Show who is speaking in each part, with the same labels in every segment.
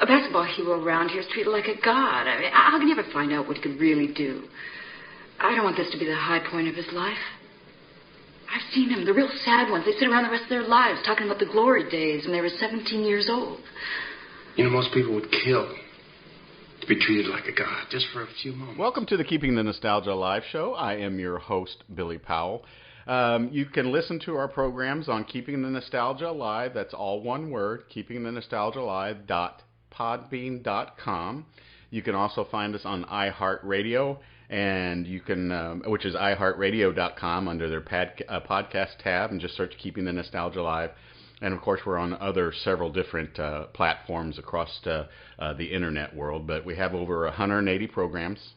Speaker 1: A basketball hero around here is treated like a god. I mean, how can you ever find out what he could really do? I don't want this to be the high point of his life. I've seen them, the real sad ones. They sit around the rest of their lives talking about the glory days when they were 17 years old.
Speaker 2: You know, most people would kill to be treated like a god just for a few moments.
Speaker 3: Welcome to the Keeping the Nostalgia Live show. I am your host, Billy Powell. You can listen to our programs on Keeping the Nostalgia Alive. That's all one word, keepingthenostalgiaalive.podbean.com. You can also find us on iHeartRadio, and you can, which is iHeartRadio.com under their podcast tab, and just search Keeping the Nostalgia Alive. And of course, we're on several different platforms across the internet world. But we have over 180 programs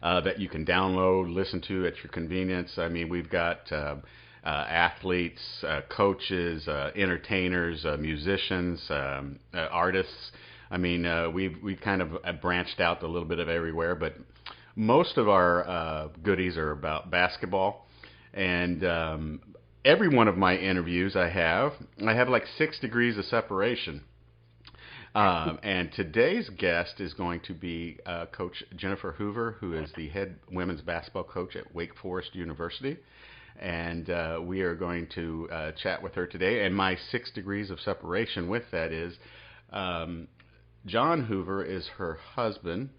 Speaker 3: that you can download, listen to at your convenience. I mean, we've got athletes, coaches, entertainers, musicians, artists. I mean, we've kind of branched out a little bit of everywhere, but most of our goodies are about basketball. And every one of my interviews I have like 6 degrees of separation. And today's guest is going to be Coach Jennifer Hoover, who is the head women's basketball coach at Wake Forest University. And we are going to chat with her today. And my 6 degrees of separation with that is John Hoover is her husband,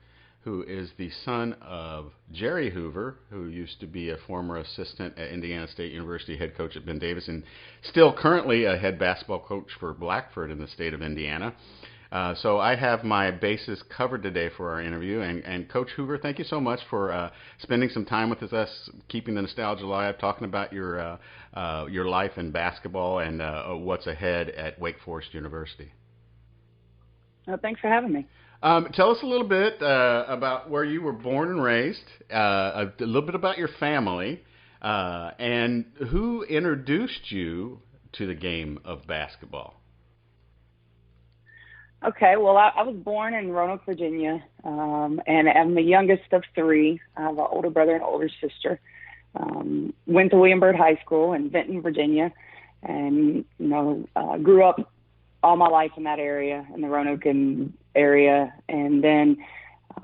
Speaker 3: who is the son of Jerry Hoover, who used to be a former assistant at Indiana State University, head coach at Ben Davis, and still currently a head basketball coach for Blackford in the state of Indiana. So I have my bases covered today for our interview. And Coach Hoover, thank you so much for spending some time with us, keeping the nostalgia alive, talking about your life in basketball and what's ahead at Wake Forest University.
Speaker 4: Thanks for having me.
Speaker 3: Tell us a little bit about where you were born and raised, a little bit about your family, and who introduced you to the game of basketball.
Speaker 4: Okay, well, I was born in Roanoke, Virginia, and I'm the youngest of 3. I have an older brother and an older sister. Went to William Byrd High School in Benton, Virginia, and, grew up all my life in that area, in the Roanoke area, and then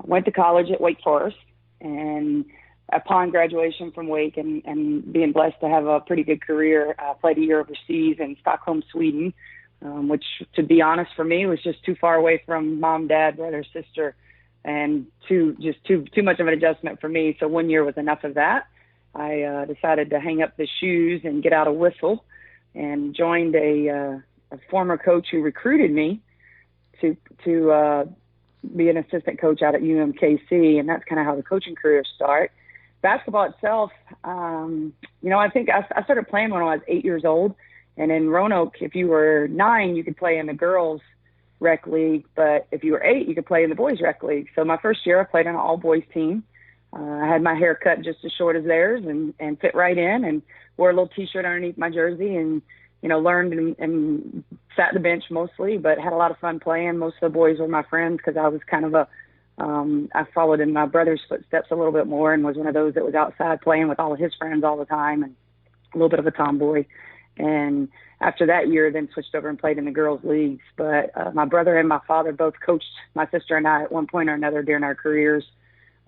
Speaker 4: went to college at Wake Forest. And upon graduation from Wake and being blessed to have a pretty good career, I played a year overseas in Stockholm, Sweden, which, to be honest, for me, was just too far away from mom, dad, brother, sister, and too much of an adjustment for me. So 1 year was enough of that. I decided to hang up the shoes and get out a whistle, and joined a former coach who recruited me to be an assistant coach out at UMKC, and that's kind of how the coaching career started. Basketball itself, I think I started playing when I was 8 years old. And in Roanoke, if you were 9, you could play in the girls' rec league. But if you were 8, you could play in the boys' rec league. So my first year, I played on an all-boys team. I had my hair cut just as short as theirs and fit right in, and wore a little T-shirt underneath my jersey, and, learned and sat the bench mostly, but had a lot of fun playing. Most of the boys were my friends because I was kind of I followed in my brother's footsteps a little bit more, and was one of those that was outside playing with all of his friends all the time, and a little bit of a tomboy. And after that year, then switched over and played in the girls' leagues. But my brother and my father both coached my sister and I at one point or another during our careers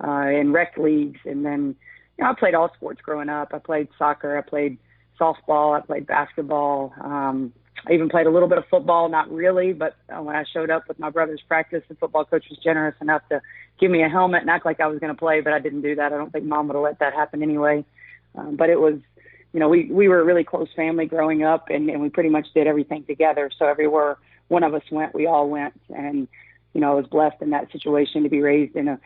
Speaker 4: in rec leagues. And then, I played all sports growing up. I played soccer. I played softball. I played basketball. I even played a little bit of football, not really. But when I showed up with my brother's practice, the football coach was generous enough to give me a helmet and act like I was going to play, but I didn't do that. I don't think Mom would have let that happen anyway. But it was, we were a really close family growing up, and we pretty much did everything together. So everywhere one of us went, we all went. And, I was blessed in that situation to be raised in a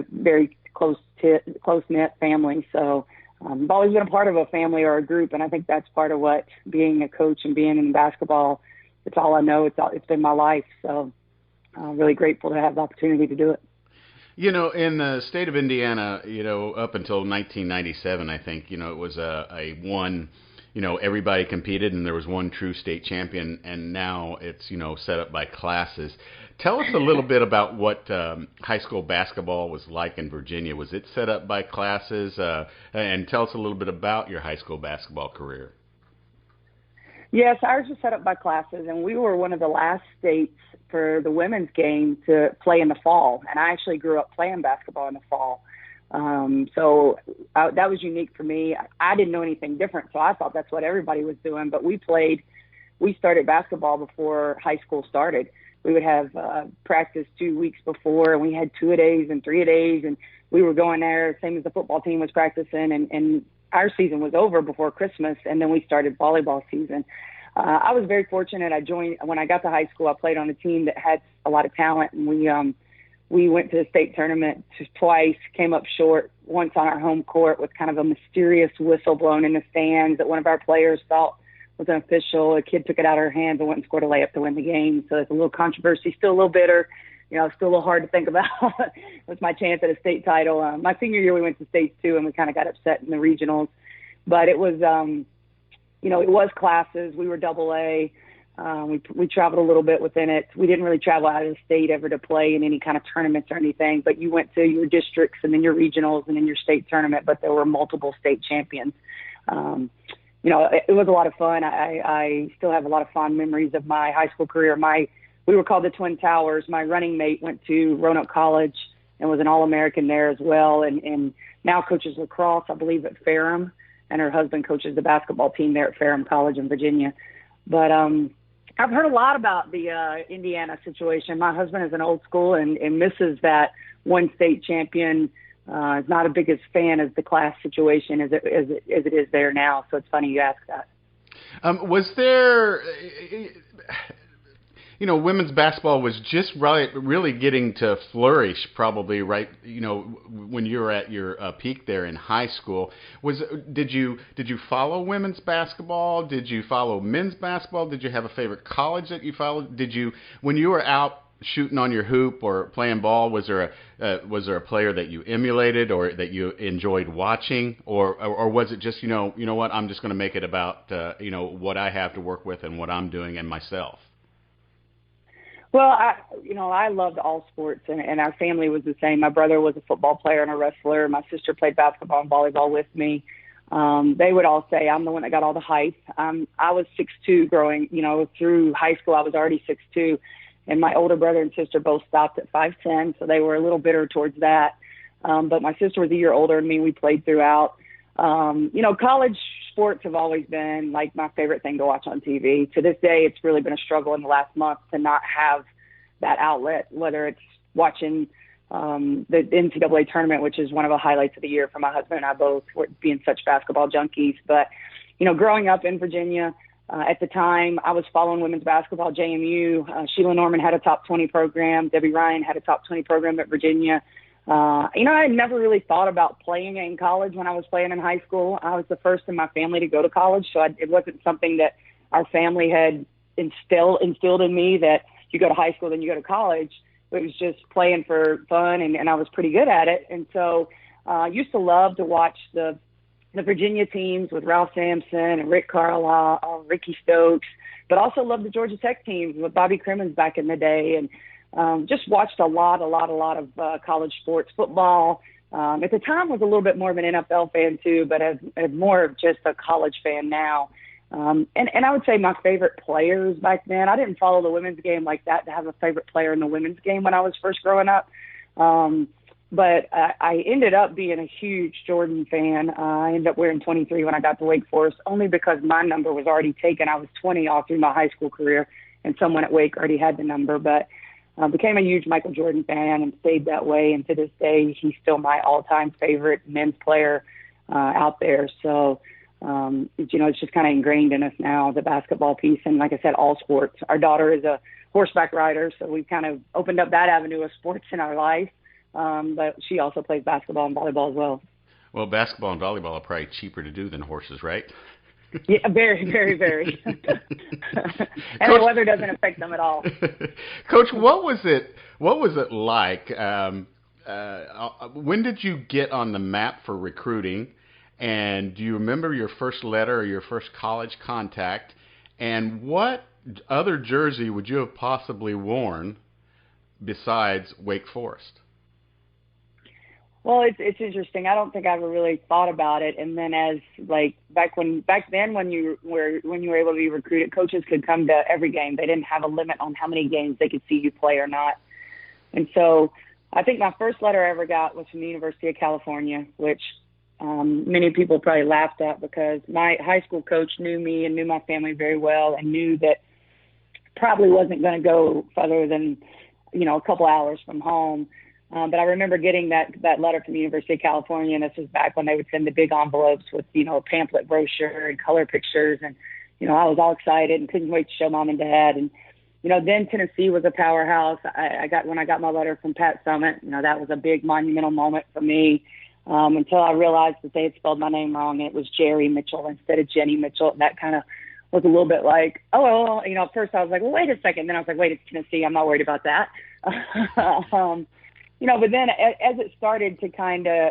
Speaker 4: very close-knit family. So I've always been a part of a family or a group, and I think that's part of what being a coach and being in basketball, it's all I know. It's been my life. So I'm really grateful to have the opportunity to do it.
Speaker 3: In the state of Indiana, up until 1997, I think, it was a one, everybody competed and there was one true state champion, and now it's, set up by classes. Tell us a little bit about what high school basketball was like in Virginia. Was it set up by classes? And tell us a little bit about your high school basketball career.
Speaker 4: Yes, ours was set up by classes, and we were one of the last states for the women's game to play in the fall. And I actually grew up playing basketball in the fall. That was unique for me. I didn't know anything different, so I thought that's what everybody was doing. But we started basketball before high school started. We would have practice 2 weeks before, and we had 2-a-days and 3-a-days, and we were going there, same as the football team was practicing, and our season was over before Christmas, and then we started volleyball season. I was very fortunate. When I got to high school, I played on a team that had a lot of talent, and we went to the state tournament twice, came up short, once on our home court with kind of a mysterious whistle blown in the stands that one of our players thought was unofficial. A kid took it out of her hands and went and scored a layup to win the game. So it's a little controversy, still a little bitter. It's still a little hard to think about. It was my chance at a state title. My senior year, we went to states too, and we kind of got upset in the regionals. But it was, it was classes. We were AA. We traveled a little bit within it. We didn't really travel out of the state ever to play in any kind of tournaments or anything, but you went to your districts and then your regionals and then your state tournament, but there were multiple state champions. It was a lot of fun. I still have a lot of fond memories of my high school career. We were called the Twin Towers. My running mate went to Roanoke College and was an All-American there as well, and now coaches lacrosse, I believe, at Ferrum, and her husband coaches the basketball team there at Ferrum College in Virginia. But I've heard a lot about the Indiana situation. My husband is an old school and misses that one state champion. Is not a biggest fan of the class situation as it is there now. So it's funny you ask that.
Speaker 3: Was there, women's basketball was just really getting to flourish probably, right? When you were at your peak there in high school. Did you follow women's basketball? Did you follow men's basketball? Did you have a favorite college that you followed? When you were out shooting on your hoop or playing ball, was there a player that you emulated or that you enjoyed watching, or was it just what, I'm just going to make it about what I have to work with and what I'm doing and myself?
Speaker 4: Well, I loved all sports, and our family was the same. My brother was a football player and a wrestler. My sister played basketball and volleyball with me. They would all say I'm the one that got all the hype. I was 6'2" growing, through high school. I was already 6'2", and my older brother and sister both stopped at 5'10", so they were a little bitter towards that. But my sister was a year older than me. We played throughout. College sports have always been like my favorite thing to watch on TV. To this day, it's really been a struggle in the last month to not have that outlet, whether it's watching the NCAA tournament, which is one of the highlights of the year for my husband and I both, being such basketball junkies. But, growing up in Virginia, at the time, I was following women's basketball, JMU. Sheila Norman had a top 20 program. Debbie Ryan had a top 20 program at Virginia. I had never really thought about playing in college when I was playing in high school. I was the first in my family to go to college, so it wasn't something that our family had instilled in me that you go to high school, then you go to college. It was just playing for fun, and I was pretty good at it. And so I used to love to watch the Virginia teams with Ralph Sampson and Rick Carlisle, Ricky Stokes, but also loved the Georgia Tech teams with Bobby Crimmins back in the day, and just watched a lot of college sports. Football at the time was a little bit more of an NFL fan too, but as more of just a college fan now. And I would say my favorite players back then, I didn't follow the women's game like that to have a favorite player in the women's game when I was first growing up. But I ended up being a huge Jordan fan. I ended up wearing 23 when I got to Wake Forest, only because my number was already taken. I was 20 all through my high school career, and someone at Wake already had the number. But became a huge Michael Jordan fan and stayed that way. And to this day, he's still my all-time favorite men's player out there. So, it's just kind of ingrained in us now, the basketball piece. And like I said, all sports. Our daughter is a horseback rider, so we've kind of opened up that avenue of sports in our life. But she also plays basketball and volleyball as well.
Speaker 3: Well, basketball and volleyball are probably cheaper to do than horses, right?
Speaker 4: Yeah, very, very, very. And Coach, the weather doesn't affect them at all.
Speaker 3: Coach, what was it like? When did you get on the map for recruiting? And do you remember your first letter or your first college contact? And what other jersey would you have possibly worn besides Wake Forest?
Speaker 4: Well, it's interesting. I don't think I ever really thought about it. And then as like back then when you were able to be recruited, coaches could come to every game. They didn't have a limit on how many games they could see you play or not. And so I think my first letter I ever got was from the University of California, which many people probably laughed at because my high school coach knew me and knew my family very well and knew that probably wasn't going to go further than, a couple hours from home. But I remember getting that letter from the University of California, and this was back when they would send the big envelopes with, a pamphlet brochure and color pictures. And, I was all excited and couldn't wait to show mom and dad. And, then Tennessee was a powerhouse. When I got my letter from Pat Summitt, that was a big monumental moment for me until I realized that they had spelled my name wrong. And it was Jerry Mitchell instead of Jenny Mitchell. And that kind of was a little bit like, at first I was like, well, wait a second. Then I was like, wait, it's Tennessee. I'm not worried about that. But then as it started to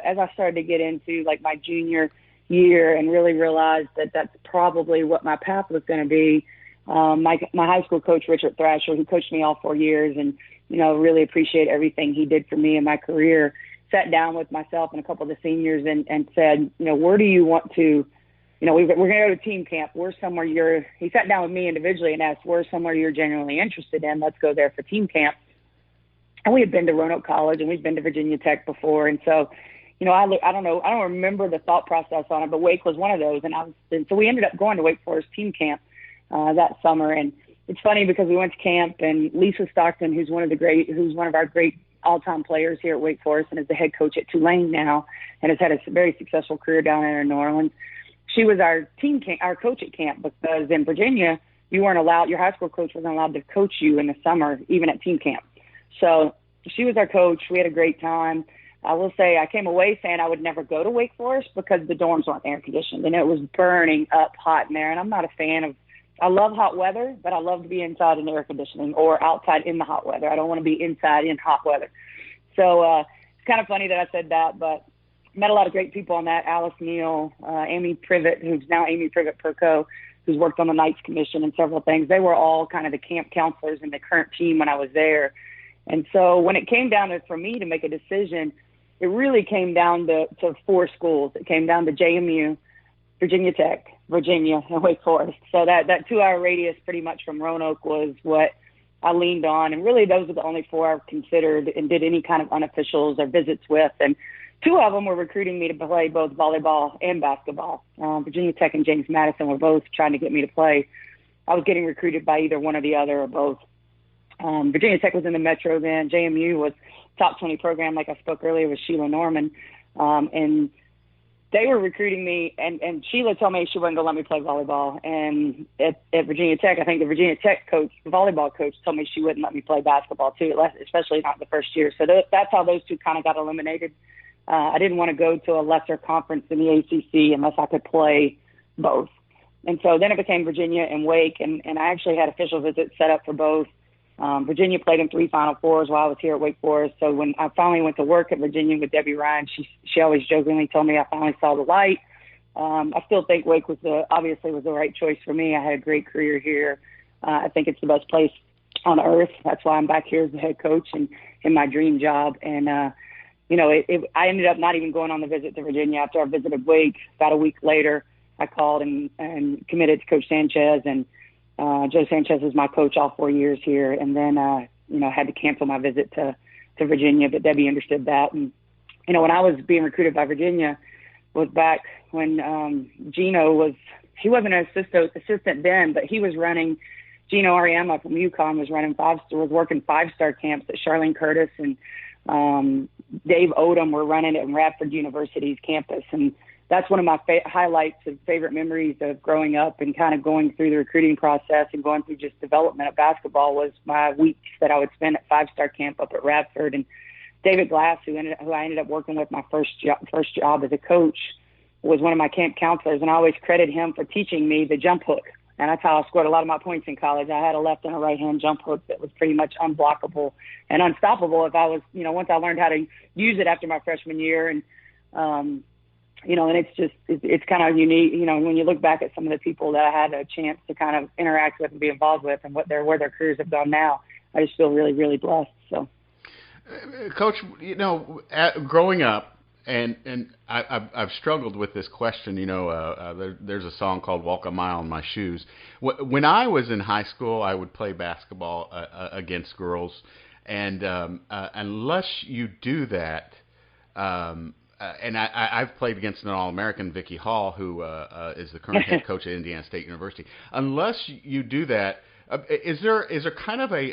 Speaker 4: as I started to get into like my junior year and really realized that that's probably what my path was going to be, my high school coach, Richard Thrasher, who coached me all 4 years and, really appreciate everything he did for me in my career, sat down with myself and a couple of the seniors and said, where do you want to, we're going to go to team camp. Where's somewhere he sat down with me individually and asked, where's somewhere you're genuinely interested in? Let's go there for team camp. And we had been to Roanoke College and we'd been to Virginia Tech before. And so, I don't remember the thought process on it, but Wake was one of those. And so we ended up going to Wake Forest team camp that summer. And it's funny because we went to camp and Lisa Stockton, who's one of our great all-time players here at Wake Forest and is the head coach at Tulane now and has had a very successful career down there in New Orleans. She was our coach at camp because in Virginia, your high school coach wasn't allowed to coach you in the summer, even at team camp. So she was our coach. We had a great time. I will say I came away saying I would never go to Wake Forest because the dorms weren't air conditioned and it was burning up hot in there. And I'm not a fan of, I love hot weather, but I love to be inside in air conditioning or outside in the hot weather. I don't want to be inside in hot weather. So it's kind of funny that I said that, but met a lot of great people on that. Alice Neal, Amy Privet, who's now Amy Privet-Perco, who's worked on the Knights Commission and several things. They were all kind of the camp counselors in the current team when I was there. And so when it came down to, for me to make a decision, it really came down to 4 schools. It came down to JMU, Virginia Tech, Virginia, and Wake Forest. So that 2-hour radius pretty much from Roanoke was what I leaned on. And really those are the only 4 I've considered and did any kind of unofficials or visits with. And 2 of them were recruiting me to play both volleyball and basketball. Virginia Tech and James Madison were both trying to get me to play. I was getting recruited by either one or the other or both. Virginia Tech was in the Metro then. JMU was top 20 program, like I spoke earlier, with Sheila Norman. And they were recruiting me, and Sheila told me she wasn't going to let me play volleyball. And at Virginia Tech, I think the Virginia Tech coach, the volleyball coach, told me she wouldn't let me play basketball too, especially not the first year. So that's how those 2 kind of got eliminated. I didn't want to go to a lesser conference in the ACC unless I could play both. And so then it became Virginia and Wake, and I actually had official visits set up for both. Virginia played in 3 Final Fours while I was here at Wake Forest. So when I finally went to work at Virginia with Debbie Ryan, she always jokingly told me I finally saw the light. I still think Wake obviously was the right choice for me. I had a great career here. I think it's the best place on earth. That's why I'm back here as the head coach and in my dream job. And, I ended up not even going on the visit to Virginia after I visited Wake. About a week later, I called and committed to Coach Sanchez, and Joe Sanchez was my coach all 4 years here. And then, had to cancel my visit to Virginia, but Debbie understood that. And, when I was being recruited by Virginia was back when Gino he wasn't an assistant then, but he was running, Gino Ariema from UConn was working 5-star camps at Charlene Curtis and Dave Odom were running it in Radford University's campus. And that's one of my highlights of favorite memories of growing up and kind of going through the recruiting process and going through just development of basketball was my weeks that I would spend at 5-star camp up at Radford. And David Glass, who I ended up working with my first job as a coach, was one of my camp counselors. And I always credit him for teaching me the jump hook. And that's how I scored a lot of my points in college. I had a left and a right-hand jump hook that was pretty much unblockable and unstoppable if I was, once I learned how to use it after my freshman year. And, and it's kind of unique, when you look back at some of the people that I had a chance to kind of interact with and be involved with and where their careers have gone now, I just feel really, really blessed. So,
Speaker 3: Coach, growing up, And I've struggled with this question. There's a song called "Walk a Mile in My Shoes." When I was in high school, I would play basketball against girls, and unless you do that, and I've played against an All-American, Vicky Hall, who is the current head coach at Indiana State University. Unless you do that. Is there kind of a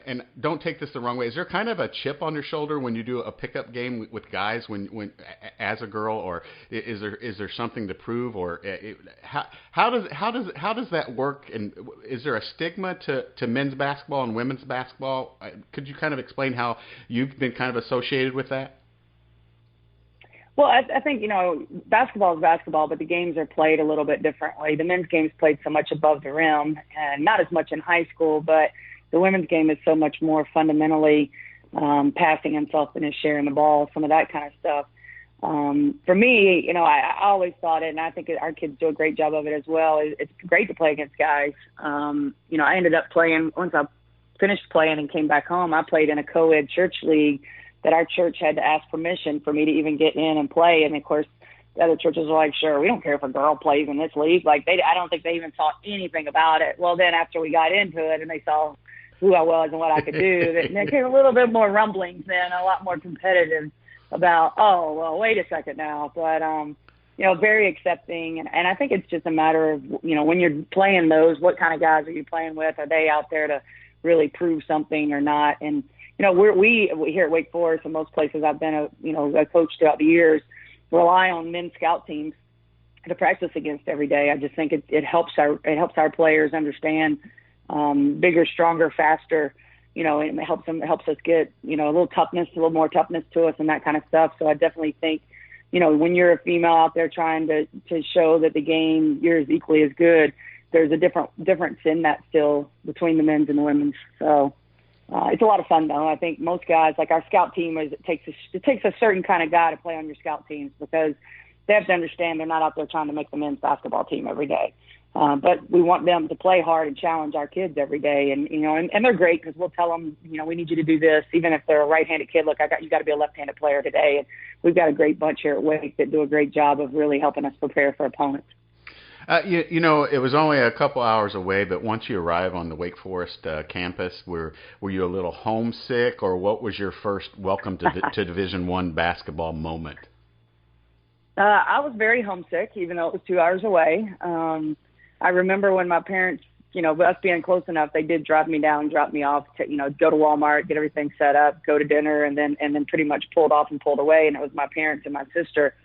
Speaker 3: and don't take this the wrong way? Is there kind of a chip on your shoulder when you do a pickup game with guys when as a girl, or is there something to prove, or how does that work? And is there a stigma to men's basketball and women's basketball? Could you kind of explain how you've been kind of associated with that?
Speaker 4: Well, I think, basketball is basketball, but the games are played a little bit differently. The men's game is played so much above the rim, and not as much in high school, but the women's game is so much more fundamentally passing and self-finish, sharing the ball, some of that kind of stuff. For me, I always thought it, and I think our kids do a great job of it as well. It's great to play against guys. I ended up playing, once I finished playing and came back home, I played in a co-ed church league that our church had to ask permission for me to even get in and play. And of course, the other churches were like, sure, we don't care if a girl plays in this league. Like, I don't think they even thought anything about it. Well, then after we got into it and they saw who I was and what I could do, there came a little bit more rumblings then, a lot more competitive about, oh, well, wait a second now. But, very accepting. And I think it's just a matter of, when you're playing those, what kind of guys are you playing with? Are they out there to really prove something or not? And, we here at Wake Forest and most places I've been a coach throughout the years rely on men's scout teams to practice against every day. I just think it helps our players understand bigger, stronger, faster. It helps us get a little more toughness to us and that kind of stuff. So I definitely think when you're a female out there trying to show that the game you're as equally as good, there's a difference in that still between the men's and the women's. So. It's a lot of fun, though. I think most guys, like our scout team, it takes a certain kind of guy to play on your scout teams because they have to understand they're not out there trying to make the men's basketball team every day. But we want them to play hard and challenge our kids every day. And they're great because we'll tell them, we need you to do this. Even if they're a right-handed kid, look, you got to be a left-handed player today. And we've got a great bunch here at Wake that do a great job of really helping us prepare for opponents.
Speaker 3: It was only a couple hours away, but once you arrive on the Wake Forest campus, were you a little homesick, or what was your first welcome to Division I basketball moment?
Speaker 4: I was very homesick, even though it was 2 hours away. I remember when my parents, us being close enough, they did drive me down, drop me off to, go to Walmart, get everything set up, go to dinner, and then pretty much pulled off and pulled away. And it was my parents and my sister.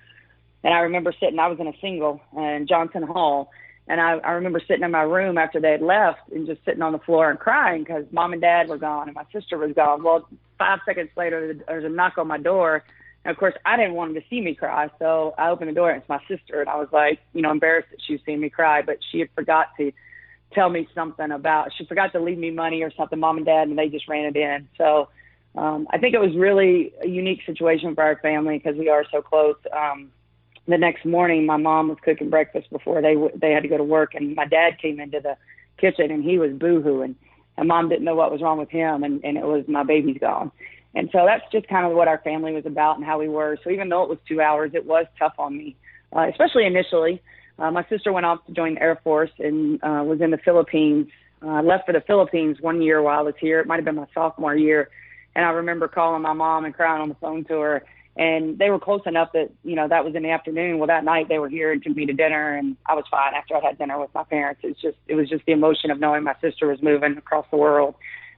Speaker 4: And I remember I was in a single in Johnson Hall, and I remember sitting in my room after they had left and just sitting on the floor and crying because mom and dad were gone and my sister was gone. Well, 5 seconds later, there was a knock on my door. And, of course, I didn't want them to see me cry, so I opened the door, and it's my sister. And I was like, embarrassed that she was seeing me cry, but she had forgot to tell me something she forgot to leave me money or something, mom and dad, and they just ran it in. So I think it was really a unique situation for our family because we are so close. The next morning, my mom was cooking breakfast before they had to go to work, and my dad came into the kitchen, and he was boo-hooing, and mom didn't know what was wrong with him, and it was my baby's gone. And so that's just kind of what our family was about and how we were. So even though it was 2 hours, it was tough on me, especially initially. My sister went off to join the Air Force and was in the Philippines. Left for the Philippines 1 year while I was here. It might have been my sophomore year, and I remember calling my mom and crying on the phone to her. And they were close enough that, that was in the afternoon. Well, that night they were here and took me to dinner, and I was fine after I had dinner with my parents. It was just the emotion of knowing my sister was moving across the world.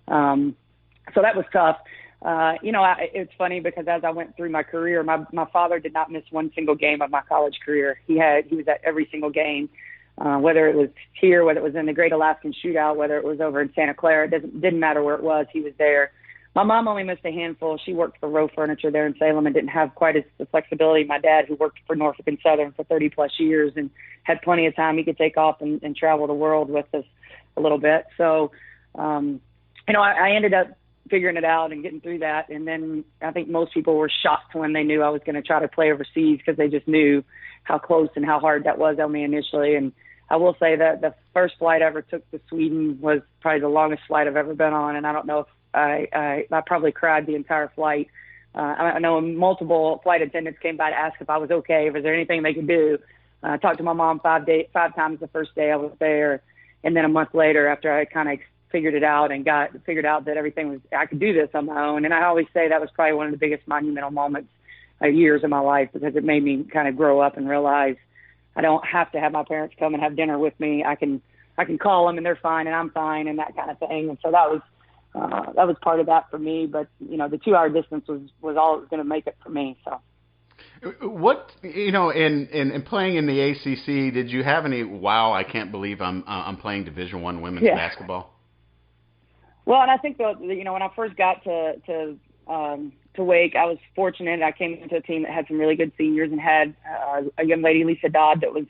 Speaker 4: So that was tough. It's funny because as I went through my career, my father did not miss one single game of my college career. He was at every single game, whether it was here, whether it was in the Great Alaskan Shootout, whether it was over in Santa Clara. It didn't matter where it was. He was there. My mom only missed a handful. She worked for Row Furniture there in Salem and didn't have quite the flexibility. My dad, who worked for Norfolk and Southern for 30-plus years and had plenty of time, he could take off and travel the world with us a little bit. So, I ended up figuring it out and getting through that. And then I think most people were shocked when they knew I was going to try to play overseas because they just knew how close and how hard that was on me initially. And I will say that the first flight I ever took to Sweden was probably the longest flight I've ever been on. And I don't know if I probably cried the entire flight, I know multiple flight attendants came by to ask if I was okay, if there anything they could do. I talked to my mom 5 times the first day I was there. And then a month later, after I kind of figured it out and figured out that I could do this on my own. And I always say that was probably one of the biggest monumental moments, years of my life, because it made me kind of grow up and realize I don't have to have my parents come and have dinner with me. I can call them and they're fine and I'm fine and that kind of thing. And so that was part of that for me. But, the 2-hour distance was all it was going to make it for me. So.
Speaker 3: What, in playing in the ACC, did you have any, wow, I can't believe I'm playing Division I women's basketball?
Speaker 4: Well, and I think when I first got to Wake, I was fortunate. I came into a team that had some really good seniors and had a young lady, Lisa Dodd, that was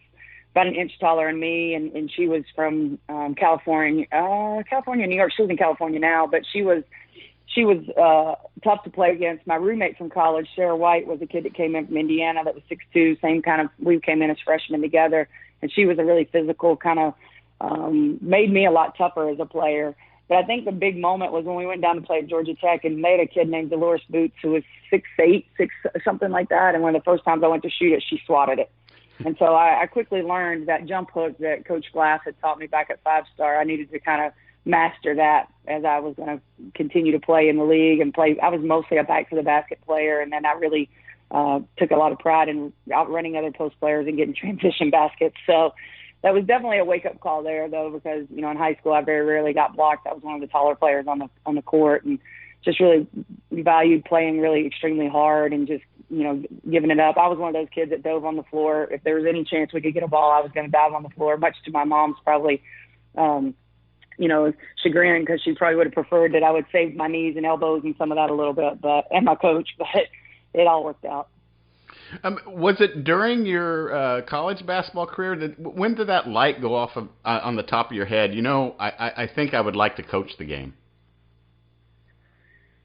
Speaker 4: about an inch taller than me, and she was from California, New York. She was in California now, but she was tough to play against. My roommate from college, Sarah White, was a kid that came in from Indiana that was 6'2", same kind of, we came in as freshmen together, and she was a really physical kind of, made me a lot tougher as a player. But I think the big moment was when we went down to play at Georgia Tech, and they had a kid named Dolores Boots who was 6'8", something like that, and one of the first times I went to shoot it, she swatted it. And so I quickly learned that jump hook that Coach Glass had taught me back at 5-star. I needed to kind of master that as I was going to continue to play in the league and play. I was mostly a back to the basket player, and then I really took a lot of pride in outrunning other post players and getting transition baskets. So that was definitely a wake up call there, though, because in high school I very rarely got blocked. I was one of the taller players on the court, and just really valued playing really extremely hard and just giving it up. I was one of those kids that dove on the floor. If there was any chance we could get a ball, I was going to dive on the floor, much to my mom's probably chagrin, because she probably would have preferred that I would save my knees and elbows and some of that a little bit, and my coach, but it all worked out.
Speaker 3: Was it during your college basketball career? When did that light go off on the top of your head? I think I would like to coach the game.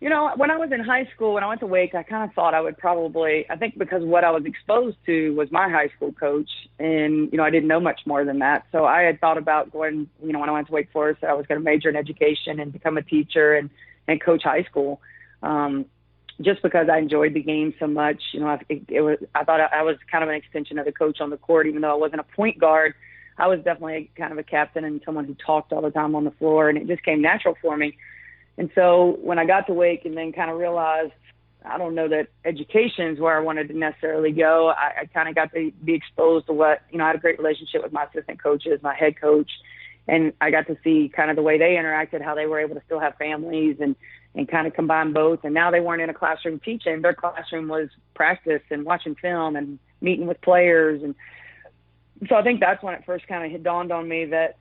Speaker 4: When I was in high school, when I went to Wake, I kind of thought I would I think because what I was exposed to was my high school coach, and, I didn't know much more than that. So I had thought about going, when I went to Wake Forest, I was going to major in education and become a teacher and coach high school. Just because I enjoyed the game so much, I thought I was kind of an extension of the coach on the court, even though I wasn't a point guard. I was definitely kind of a captain and someone who talked all the time on the floor, and it just came natural for me. And so when I got to Wake and then kind of realized, I don't know that education is where I wanted to necessarily go, I kind of got to be exposed to what, I had a great relationship with my assistant coaches, my head coach, and I got to see kind of the way they interacted, how they were able to still have families and kind of combine both. And now they weren't in a classroom teaching. Their classroom was practice and watching film and meeting with players. And so I think that's when it first kind of dawned on me that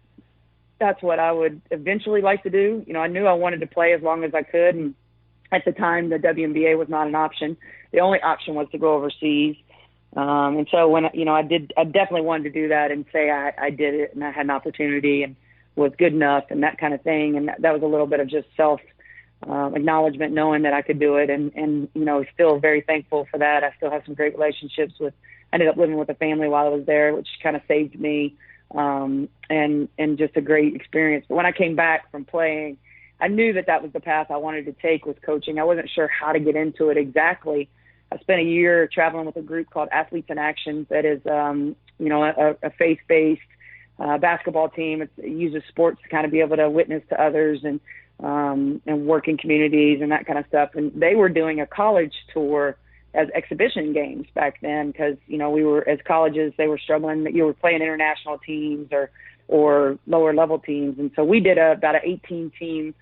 Speaker 4: that's what I would eventually like to do. I knew I wanted to play as long as I could. And at the time, the WNBA was not an option. The only option was to go overseas. And so when, I definitely wanted to do that and say I did it and I had an opportunity and was good enough and that kind of thing. And that was a little bit of just acknowledgement, knowing that I could do it. And still very thankful for that. I still have some great relationships I ended up living with a family while I was there, which kind of saved me. And just a great experience. But when I came back from playing, I knew that was the path I wanted to take with coaching. I wasn't sure how to get into it exactly. I spent a year traveling with a group called Athletes in Action that is, a faith-based basketball team. It uses sports to kind of be able to witness to others and work in communities and that kind of stuff. And they were doing a college tour as exhibition games back then because, we were, as colleges, they were struggling. You were playing international teams or lower level teams. And so we did about an 18-team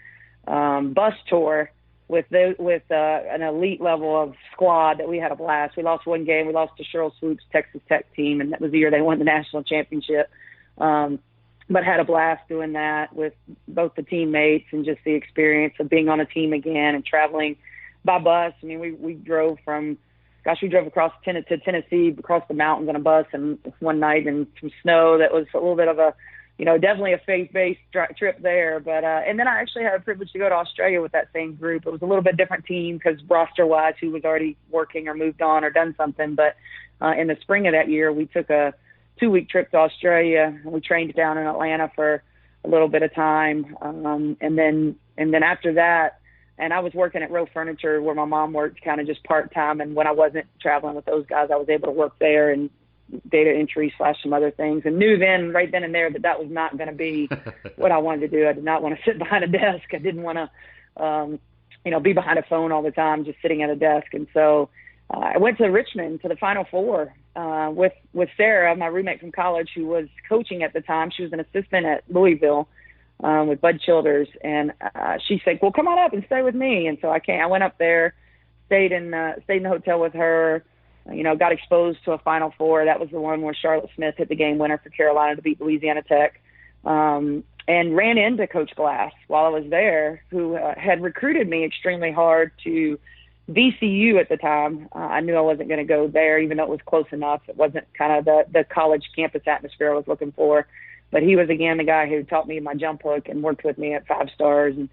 Speaker 4: bus tour with an elite level of squad that we had a blast. We lost one game. We lost to Cheryl Swoop's Texas Tech team, and that was the year they won the national championship. But had a blast doing that with both the teammates and just the experience of being on a team again and traveling by bus. I mean, we drove across to Tennessee, across the mountains on a bus, and one night in some snow that was a little bit of a, definitely a faith-based trip there. But and then I actually had a privilege to go to Australia with that same group. It was a little bit different team because roster-wise, who was already working or moved on or done something. But in the spring of that year, we took a 2-week trip to Australia. We trained down in Atlanta for a little bit of time, and then after that, And I was working at Row Furniture where my mom worked, kind of just part-time. And when I wasn't traveling with those guys, I was able to work there and data entry / some other things, and knew right then and there that was not going to be what I wanted to do. I did not want to sit behind a desk. I didn't want to, be behind a phone all the time, just sitting at a desk. And so I went to Richmond to the Final Four with Sarah, my roommate from college, who was coaching at the time. She was an assistant at Louisville with Bud Childers, and she said, "Well, come on up and stay with me." And so I came. I went up there, stayed in the hotel with her. Got exposed to a Final Four. That was the one where Charlotte Smith hit the game winner for Carolina to beat Louisiana Tech. And ran into Coach Glass while I was there, who had recruited me extremely hard to VCU at the time. I knew I wasn't going to go there, even though it was close enough. It wasn't kind of the college campus atmosphere I was looking for. But he was, again, the guy who taught me my jump hook and worked with me at 5 Stars. And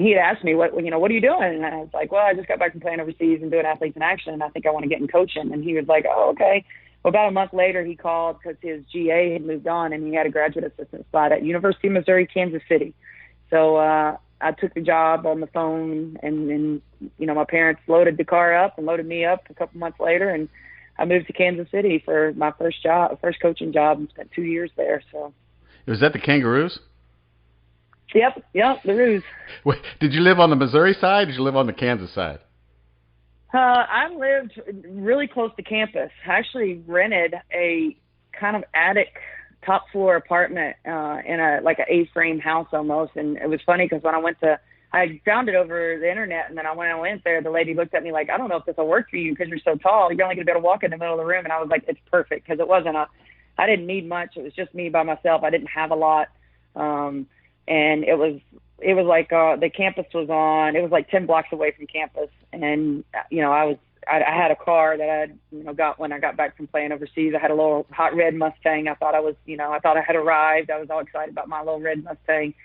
Speaker 4: he had asked me, what are you doing? And I was like, well, I just got back from playing overseas and doing Athletes in Action, and I think I want to get in coaching. And he was like, oh, okay. Well, about a month later, he called because his GA had moved on, and he had a graduate assistant spot at University of Missouri, Kansas City. So I took the job on the phone, and my parents loaded the car up and loaded me up a couple months later, and I moved to Kansas City for my first coaching job, and spent 2 years there. So.
Speaker 3: Was that the Kangaroos?
Speaker 4: Yep, the Roos.
Speaker 3: Wait, did you live on the Missouri side, or did you live on the Kansas side?
Speaker 4: I lived really close to campus. I actually rented a kind of attic top floor apartment in an A-frame house almost. And it was funny because when I found it over the internet, and then when I went there, the lady looked at me like, I don't know if this will work for you because you're so tall. You're only going to be able to walk in the middle of the room. And I was like, it's perfect, because I didn't need much. It was just me by myself. I didn't have a lot. And it was like the campus was on. It was like 10 blocks away from campus, and I had a car that I got when I got back from playing overseas. I had a little hot red Mustang. I thought I had arrived. I was all excited about my little red Mustang.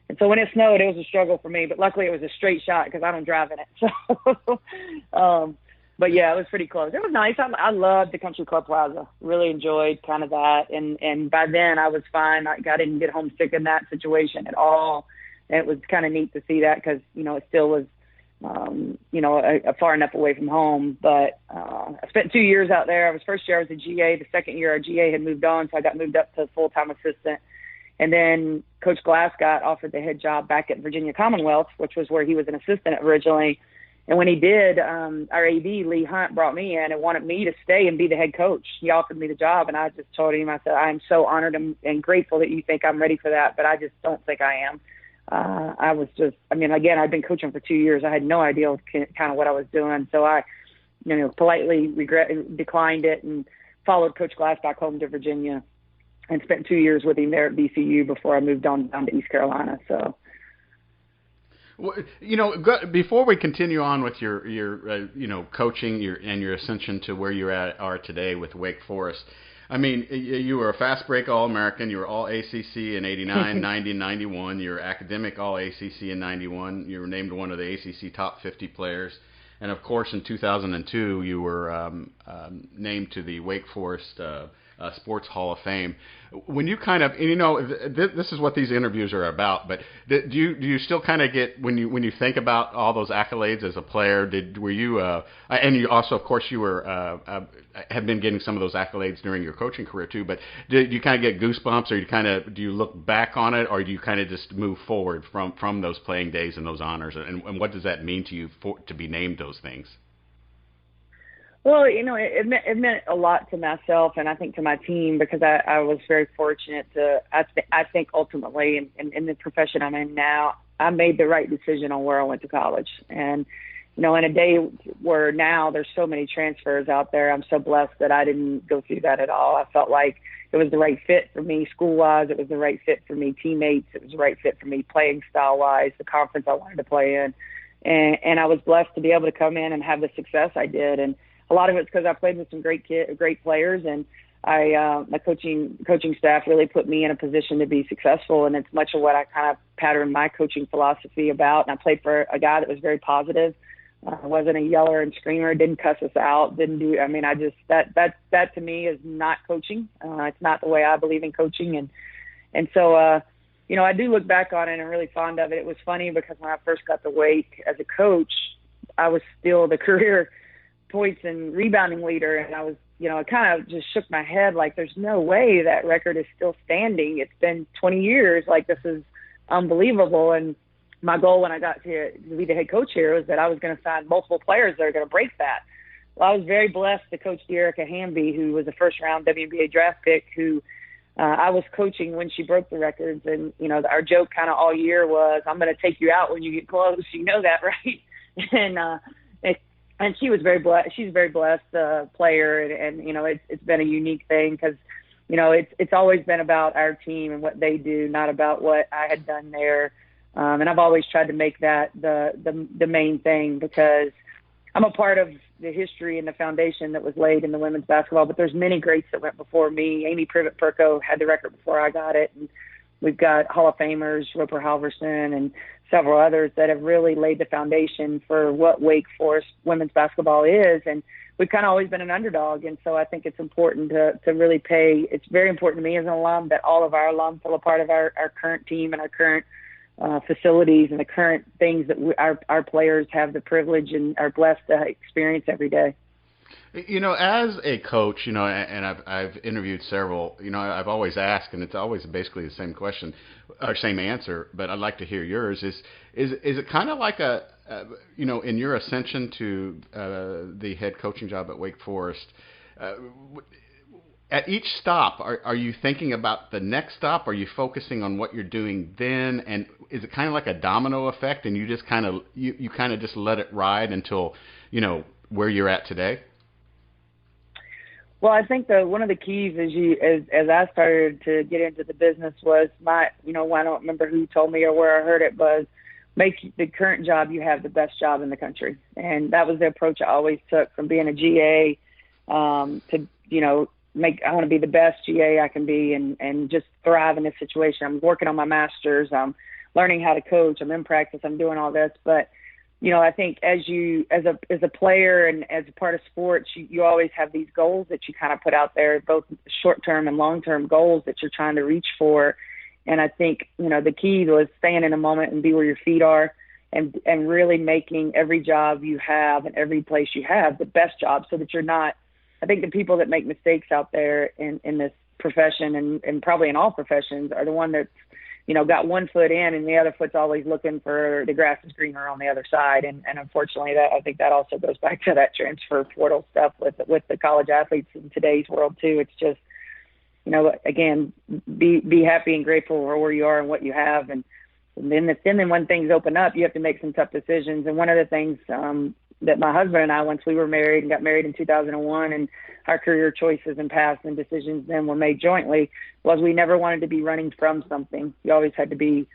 Speaker 4: And so when it snowed, it was a struggle for me, but luckily it was a straight shot because I don't drive in it. So, but yeah, it was pretty close. It was nice. I loved the Country Club Plaza. Really enjoyed kind of that. And by then I was fine. I didn't get homesick in that situation at all. And it was kind of neat to see that because, it still was, far enough away from home. But I spent 2 years out there. First year I was a GA. The second year our GA had moved on, so I got moved up to full-time assistant. And then Coach Glass got offered the head job back at Virginia Commonwealth, which was where he was an assistant originally. And when he did, our AD, Lee Hunt, brought me in and wanted me to stay and be the head coach. He offered me the job, and I just told him, I said, I'm so honored and grateful that you think I'm ready for that, but I just don't think I am. Again, I'd been coaching for 2 years. I had no idea kind of what I was doing. So I, politely declined it and followed Coach Glass back home to Virginia and spent 2 years with him there at VCU before I moved on down to East Carolina. So.
Speaker 3: Before we continue on with your coaching and your ascension to where you are today with Wake Forest, I mean, you were a fast break All-American. You were All ACC in '89, '90, '91. You were academic All ACC in '91. You were named one of the ACC top 50 players, and of course, in 2002, you were named to the Wake Forest Sports Hall of Fame. When you kind of, this is what these interviews are about, but do you still kind of get, when you think about all those accolades as a player, were you, and you also, of course, you were, have been getting some of those accolades during your coaching career too, but do you kind of get goosebumps, or do you look back on it, or do you kind of just move forward from those playing days and those honors, and what does that mean to you to be named those things?
Speaker 4: Well, it meant a lot to myself and I think to my team, because I was very fortunate to, I think ultimately in the profession I'm in now, I made the right decision on where I went to college. And, in a day where now there's so many transfers out there, I'm so blessed that I didn't go through that at all. I felt like it was the right fit for me school-wise. It was the right fit for me teammates. It was the right fit for me playing style-wise, the conference I wanted to play in. And I was blessed to be able to come in and have the success I did. And a lot of it's because I played with some great players, and my coaching staff really put me in a position to be successful. And it's much of what I kind of patterned my coaching philosophy about. And I played for a guy that was very positive, wasn't a yeller and screamer, didn't cuss us out, didn't do. That to me is not coaching. It's not the way I believe in coaching. And so I do look back on it and I'm really fond of it. It was funny because when I first got the Wake as a coach, I was still the career points and rebounding leader. And I was, I kind of just shook my head like, there's no way that record is still standing. It's been 20 years. Like, this is unbelievable. And my goal when I got to be the head coach here was that I was going to sign multiple players that are going to break that. Well, I was very blessed to coach Dearica Hamby, who was a first-round WNBA draft pick, who I was coaching when she broke the records. And, our joke kind of all year was, I'm going to take you out when you get close. You know that, right? And she was very blessed. She's a very blessed player. And it's been a unique thing because, it's always been about our team and what they do, not about what I had done there. And I've always tried to make that the main thing because I'm a part of the history and the foundation that was laid in the women's basketball, but there's many greats that went before me. Amy Privet-Perko had the record before I got it. And we've got Hall of Famers, Roper Halverson, and several others that have really laid the foundation for what Wake Forest women's basketball is. And we've kind of always been an underdog. And so I think it's important to really it's very important to me as an alum that all of our alums feel a part of our current team and our current facilities and the current things that our players have the privilege and are blessed to experience every day.
Speaker 3: As a coach, and I've interviewed several, I've always asked, and it's always basically the same question or same answer, but I'd like to hear yours. Is it kind of like in your ascension to the head coaching job at Wake Forest, at each stop, are you thinking about the next stop? Are you focusing on what you're doing then? And is it kind of like a domino effect, and you just kind of you kind of just let it ride until where you're at today?
Speaker 4: Well, I think one of the keys as I started to get into the business was I don't remember who told me or where I heard it, was make the current job you have the best job in the country. And that was the approach I always took from being a GA to, I want to be the best GA I can be and just thrive in this situation. I'm working on my master's. I'm learning how to coach. I'm in practice. I'm doing all this. But, I think as a player and as a part of sports, you always have these goals that you kind of put out there, both short-term and long-term goals that you're trying to reach for. And I think, the key was staying in a moment and be where your feet are and really making every job you have and every place you have the best job so that you're not. I think the people that make mistakes out there in this profession and probably in all professions are the one that's, got one foot in and the other foot's always looking for the grass is greener on the other side. And unfortunately, I think that also goes back to that transfer portal stuff with the college athletes in today's world too. It's just, again, be happy and grateful for where you are and what you have. And then when things open up, you have to make some tough decisions. And one of the things that my husband and I, once we were married and got married in 2001, and our career choices and paths and decisions then were made jointly, was we never wanted to be running from something. You always had to be,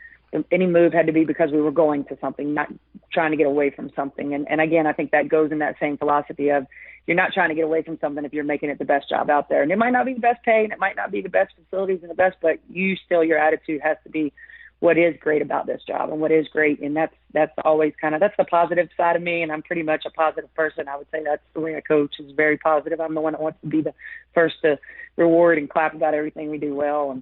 Speaker 4: any move had to be because we were going to something, not trying to get away from something. And again, I think that goes in that same philosophy of you're not trying to get away from something if you're making it the best job out there. And it might not be the best pay and it might not be the best facilities and the best, but your attitude has to be what is great about this job and what is great. And that's always that's the positive side of me. And I'm pretty much a positive person. I would say that's the way I coach, is very positive. I'm the one that wants to be the first to reward and clap about everything we do well.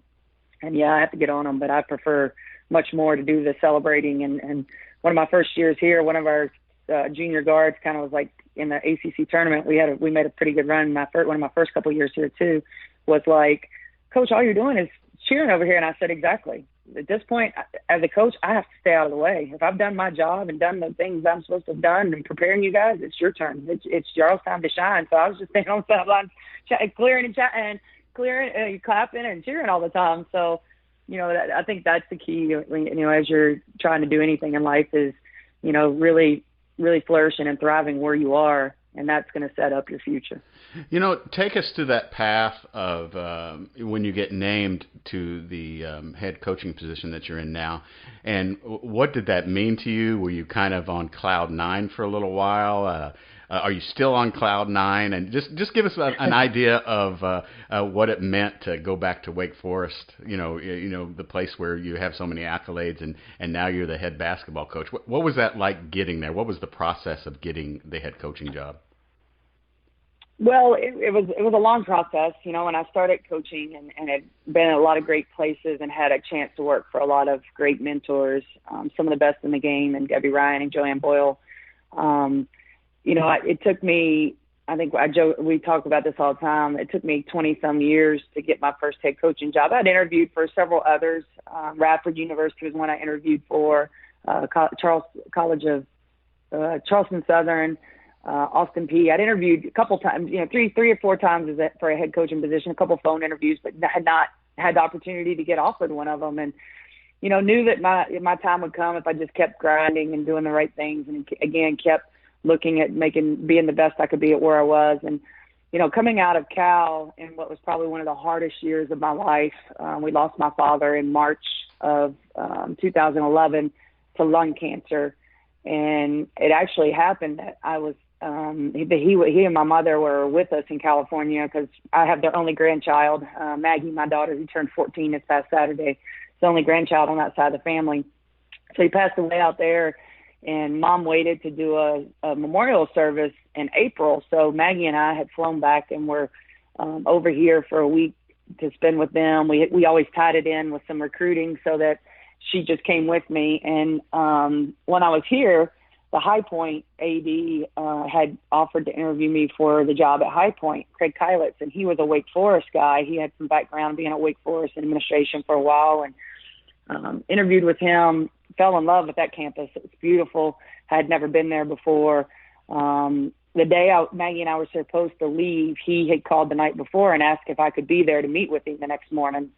Speaker 4: And yeah, I have to get on them, but I prefer much more to do the celebrating. And one of my first years here, one of our junior guards kind of was like in the ACC tournament. We made a pretty good run. One of my first couple of years here too was like, Coach, all you're doing is cheering over here. And I said, exactly. At this point, as a coach, I have to stay out of the way. If I've done my job and done the things I'm supposed to have done and preparing you guys, it's your turn. It's y'all's time to shine. So I was just standing on the sidelines, clearing, clapping and cheering all the time. So, I think that's the key, as you're trying to do anything in life is, really, really flourishing and thriving where you are. And that's going to set up your future.
Speaker 3: Take us to that path of when you get named to the head coaching position that you're in now. And what did that mean to you? Were you kind of on cloud nine for a little while? Are you still on cloud nine? And just give us an idea of what it meant to go back to Wake Forest, the place where you have so many accolades and now you're the head basketball coach. What was that like getting there? What was the process of getting the head coaching job?
Speaker 4: Well, it was a long process, when I started coaching and had been in a lot of great places and had a chance to work for a lot of great mentors, some of the best in the game, and Debbie Ryan and Joanne Boyle. It took me, I think we talk about this all the time. It took me 20 some years to get my first head coaching job. I'd interviewed for several others. Radford University was one I interviewed for, Charleston Southern, Austin P. I'd interviewed a couple times, three or four times for a head coaching position, a couple phone interviews, but had not had the opportunity to get offered one of them. And, knew that my time would come if I just kept grinding and doing the right things. And again, kept looking at being the best I could be at where I was. And, coming out of Cal in what was probably one of the hardest years of my life, we lost my father in March of 2011 to lung cancer. And it actually happened that I was, he and my mother were with us in California because I have their only grandchild, Maggie, my daughter, who turned 14 this past Saturday. It's the only grandchild on that side of the family. So he passed away out there, and Mom waited to do a memorial service in April. So Maggie and I had flown back and were over here for a week to spend with them. We always tied it in with some recruiting so that she just came with me. And when I was here, the High Point AD had offered to interview me for the job at High Point, Craig Kylitz, and he was a Wake Forest guy. He had some background being at Wake Forest in administration for a while, and interviewed with him, fell in love with that campus. It was beautiful. Had never been there before. The day Maggie and I were supposed to leave, he had called the night before and asked if I could be there to meet with him the next morning.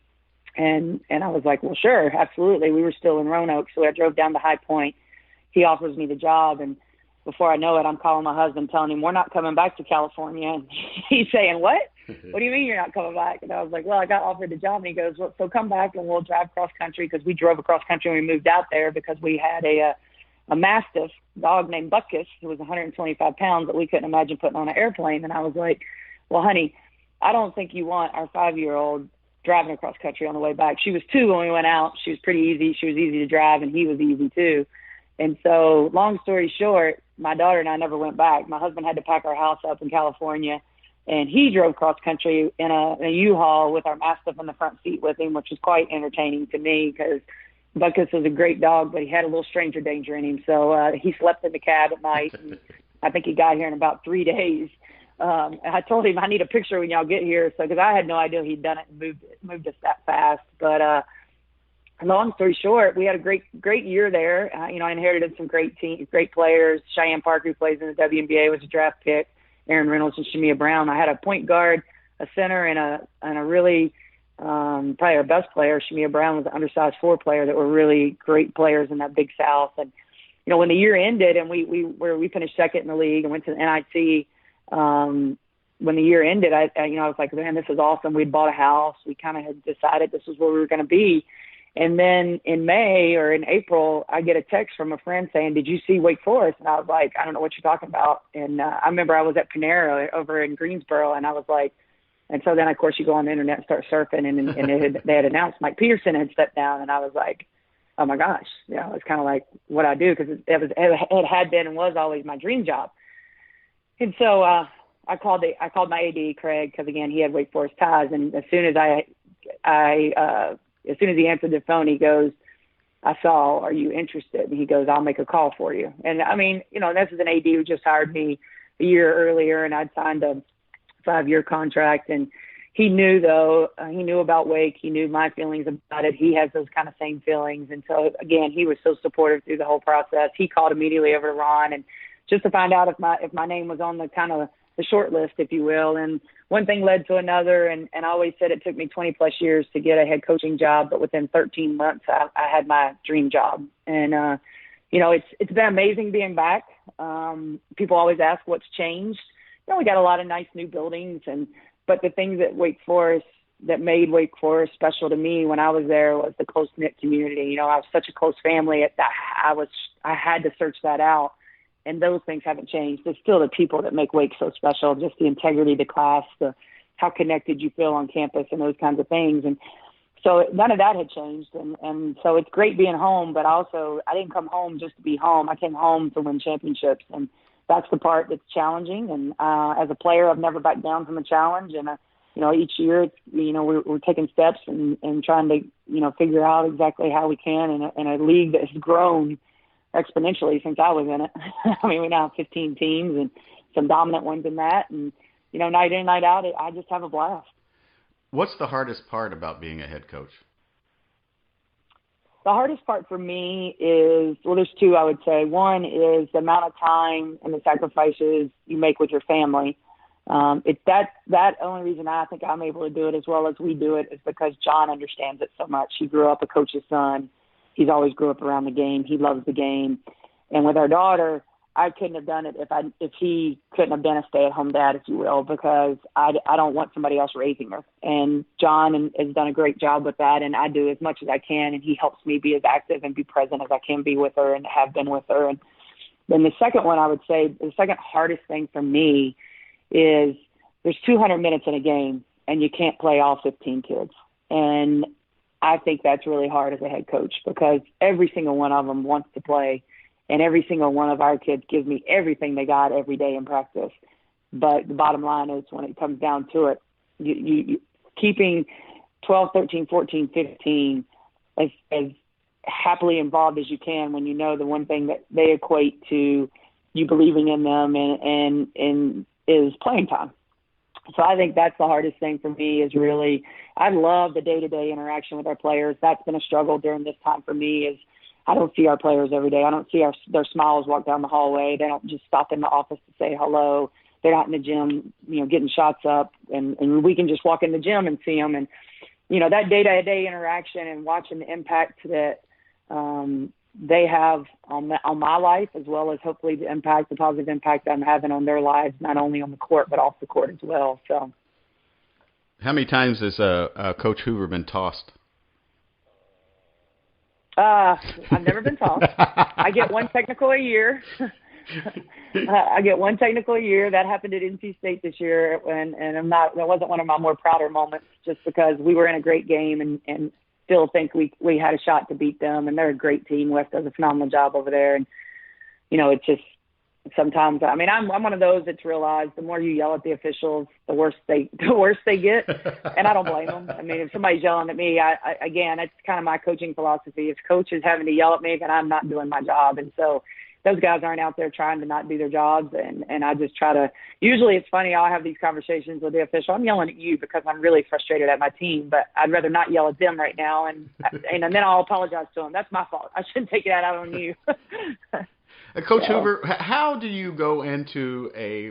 Speaker 4: And I was like, well, sure, absolutely. We were still in Roanoke, so I drove down to High Point. He offers me the job, and before I know it, I'm calling my husband, telling him we're not coming back to California. And he's saying, what? What do you mean you're not coming back? And I was like, well, I got offered the job. And he goes, well, so come back and we'll drive cross country, because we drove across country when we moved out there because we had a Mastiff dog named Buckus who was 125 pounds that we couldn't imagine putting on an airplane. And I was like, well, honey, I don't think you want our 5-year-old driving across country on the way back. She was 2 when we went out. She was pretty easy. She was easy to drive, and he was easy too. And so long story short, my daughter and I never went back. My husband had to pack our house up in California, and he drove cross country in a U-Haul with our Mastiff in the front seat with him, which was quite entertaining to me because Buckus was a great dog, but he had a little stranger danger in him. So he slept in the cab at night. And I think he got here in about 3 days. I told him I need a picture when y'all get here, so because I had no idea he'd done it and moved us that fast. But long story short, we had a great year there. I inherited some great players. Cheyenne Parker, who plays in the WNBA, was a draft pick. Aaron Reynolds and Shamia Brown. I had a point guard, a center, and a really probably our best player. Shamia Brown was an undersized 4 player that were really great players in that Big South. And when the year ended and we finished second in the league and went to the NIT. When the year ended, I was like, man, this is awesome. We'd bought a house. We kind of had decided this was where we were going to be. And then in May or in April, I get a text from a friend saying, did you see Wake Forest? And I was like, I don't know what you're talking about. And I remember I was at Panera over in Greensboro, and I was like, and so then, of course, you go on the internet and start surfing, and they had announced Mike Peterson had stepped down, and I was like, oh, my gosh. It's kind of like what I do, because it had been and was always my dream job. And so I called my AD, Craig, because, again, he had Wake Forest ties, and as soon as as soon as he answered the phone, he goes, I saw, are you interested? And he goes, I'll make a call for you. And I mean, this is an AD who just hired me a year earlier, and I'd signed a 5-year contract. And he knew, though, he knew about Wake. He knew my feelings about it. He has those kind of same feelings. And so, again, he was so supportive through the whole process. He called immediately over to Ron, and just to find out if my name was on the kind of the short list, if you will. And one thing led to another. And I always said it took me 20 plus years to get a head coaching job, but within 13 months, I had my dream job. And, it's been amazing being back. People always ask what's changed. We got a lot of nice new buildings, but the things that made Wake Forest special to me when I was there was the close-knit community. I was such a close family that I had to search that out. And those things haven't changed. There's still the people that make Wake so special, just the integrity of the class, how connected you feel on campus, and those kinds of things. And so none of that had changed. And so it's great being home, but also I didn't come home just to be home. I came home to win championships. And that's the part that's challenging. And as a player, I've never backed down from a challenge. And, each year, we're taking steps and trying to, figure out exactly how we can in a league that has grown exponentially since I was in it. I mean, we now have 15 teams and some dominant ones in that. And, night in, night out, I just have a blast.
Speaker 3: What's the hardest part about being a head coach?
Speaker 4: The hardest part for me is, well, there's two, I would say. One is the amount of time and the sacrifices you make with your family. That only reason I think I'm able to do it as well as we do it is because John understands it so much. He grew up a coach's son. He's always grew up around the game. He loves the game. And with our daughter, I couldn't have done it if he couldn't have been a stay-at-home dad, if you will, because I don't want somebody else raising her. And John has done a great job with that, and I do as much as I can, and he helps me be as active and be present as I can be with her and have been with her. And then the second one, I would say, the second hardest thing for me is there's 200 minutes in a game, and you can't play all 15 kids. And I think that's really hard as a head coach because every single one of them wants to play. And every single one of our kids gives me everything they got every day in practice. But the bottom line is when it comes down to it, you keeping 12, 13, 14, 15 as happily involved as you can when you know the one thing that they equate to you believing in them and is playing time. So I think that's the hardest thing for me is really I love the day-to-day interaction with our players. That's been a struggle during this time for me is I don't see our players every day. I don't see their smiles walk down the hallway. They don't just stop in the office to say hello. They're not in the gym, getting shots up, and we can just walk in the gym and see them. And, that day-to-day interaction and watching the impact that they have on my life as well as hopefully the positive impact I'm having on their lives, not only on the court but off the court as well. So,
Speaker 3: how many times has Coach Hoover been tossed?
Speaker 4: I've never been tossed. I get one technical a year. I get one technical a year. That happened at NC State this year, and that wasn't one of my more prouder moments, just because we were in a great game and still think we had a shot to beat them, and they're a great team. West does a phenomenal job over there, and it's just sometimes. I mean, I'm one of those that's realized the more you yell at the officials, the worse they get, and I don't blame them. I mean, if somebody's yelling at me, I again, it's kind of my coaching philosophy. If coach is having to yell at me, then I'm not doing my job, and so those guys aren't out there trying to not do their jobs, and I just try to. Usually, it's funny. I'll have these conversations with the official. I'm yelling at you because I'm really frustrated at my team, but I'd rather not yell at them right now, and then I'll apologize to them. That's my fault. I shouldn't take it out on you.
Speaker 3: Coach Hoover, how do you go into a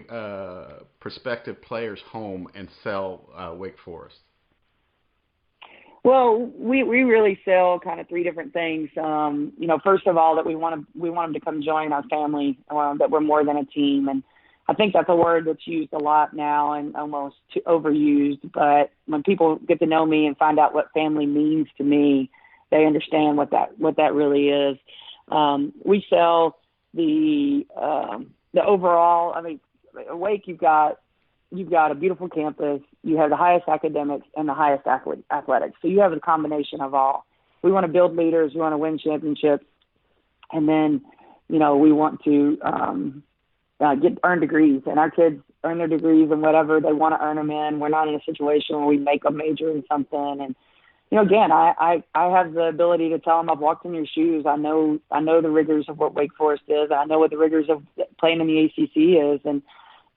Speaker 3: prospective player's home and sell Wake Forest?
Speaker 4: Well, we really sell kind of three different things. First of all, that we want them to come join our family, that we're more than a team. And I think that's a word that's used a lot now and almost overused. But when people get to know me and find out what family means to me, they understand what that really is. We sell the overall. I mean, Wake, you've got a beautiful campus. You have the highest academics and the highest athletics. So you have a combination of all. We want to build leaders. We want to win championships. And then, we want to earn degrees. And our kids earn their degrees in whatever they want to earn them in. We're not in a situation where we make them major in something. And, again, I have the ability to tell them I've walked in your shoes. I know the rigors of what Wake Forest is. I know what the rigors of playing in the ACC is. And,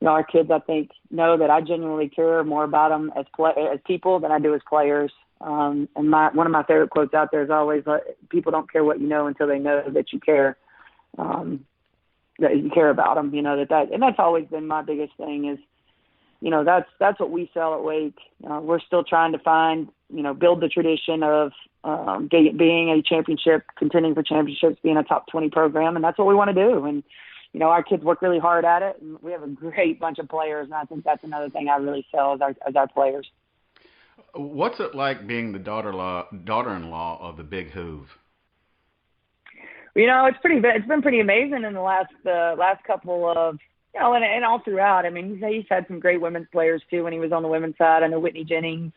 Speaker 4: our kids, I think, know that I genuinely care more about them as people than I do as players. And one of my favorite quotes out there is always, people don't care what you know until they know that you care, that you care about them, and that's always been my biggest thing is, that's what we sell at Wake. We're still trying to find, build the tradition of being a championship, contending for championships, being a top 20 program, and that's what we want to do. And, our kids work really hard at it, and we have a great bunch of players, and I think that's another thing I really sell as our players.
Speaker 3: What's it like being the daughter-in-law of the Big Hoove?
Speaker 4: It's been pretty amazing in the last couple of, and all throughout. I mean, he's had some great women's players too when he was on the women's side. I know Whitney Jennings,